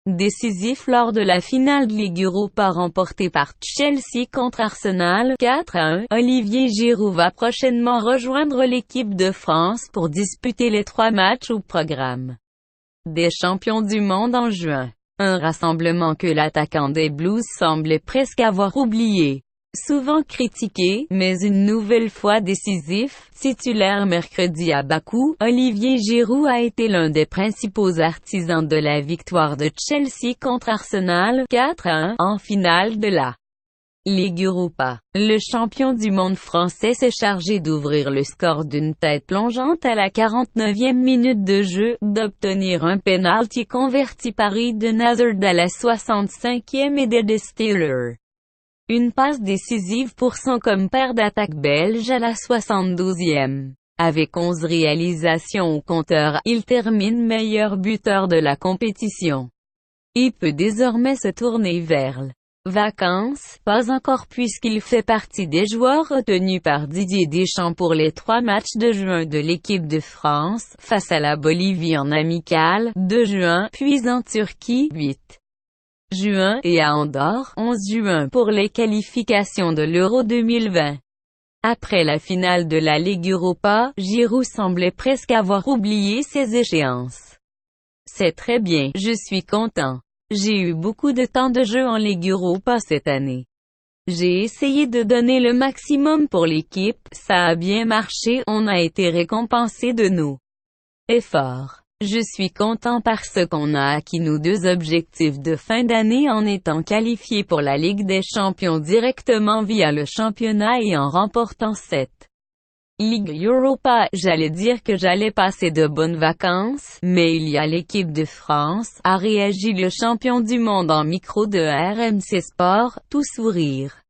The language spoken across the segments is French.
Décisif lors de la finale de Ligue Europa remportée par Chelsea contre Arsenal, 4-1, Olivier Giroud va prochainement rejoindre l'équipe de France pour disputer les 3 matchs au programme des champions du monde en juin. Un rassemblement que l'attaquant des Blues semblait presque avoir oublié. Souvent critiqué, mais une nouvelle fois décisif, titulaire mercredi à Bakou, Olivier Giroud a été l'un des principaux artisans de la victoire de Chelsea contre Arsenal, 4-1, en finale de la Ligue Europa. Le champion du monde français s'est chargé d'ouvrir le score d'une tête plongeante à la 49e minute de jeu, d'obtenir un penalty converti par Eden Hazard à la 65e et des Steelers. Une passe décisive pour son compère d'attaque belge à la 72e. Avec 11 réalisations au compteur, il termine meilleur buteur de la compétition. Il peut désormais se tourner vers l' vacances, pas encore puisqu'il fait partie des joueurs retenus par Didier Deschamps pour les 3 matchs de juin de l'équipe de France, face à la Bolivie en amical, 2 juin, puis en Turquie, 8 juin, et à Andorre, 11 juin pour les qualifications de l'Euro 2020. Après la finale de la Ligue Europa, Giroud semblait presque avoir oublié ses échéances. C'est très bien, je suis content. J'ai eu beaucoup de temps de jeu en Ligue Europa cette année. J'ai essayé de donner le maximum pour l'équipe, ça a bien marché, on a été récompensé de nos efforts. Je suis content parce qu'on a acquis nos 2 objectifs de fin d'année en étant qualifiés pour la Ligue des Champions directement via le championnat et en remportant cette Ligue Europa. J'allais dire que j'allais passer de bonnes vacances, mais il y a l'équipe de France, a réagi le champion du monde en micro de RMC Sport, tout sourire.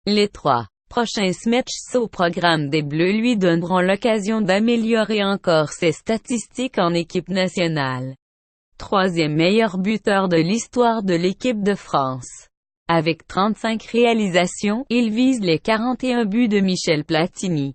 Les 3 prochains matchs au programme des Bleus lui donneront l'occasion d'améliorer encore ses statistiques en équipe nationale. 3e meilleur buteur de l'histoire de l'équipe de France. Avec 35 réalisations, il vise les 41 buts de Michel Platini.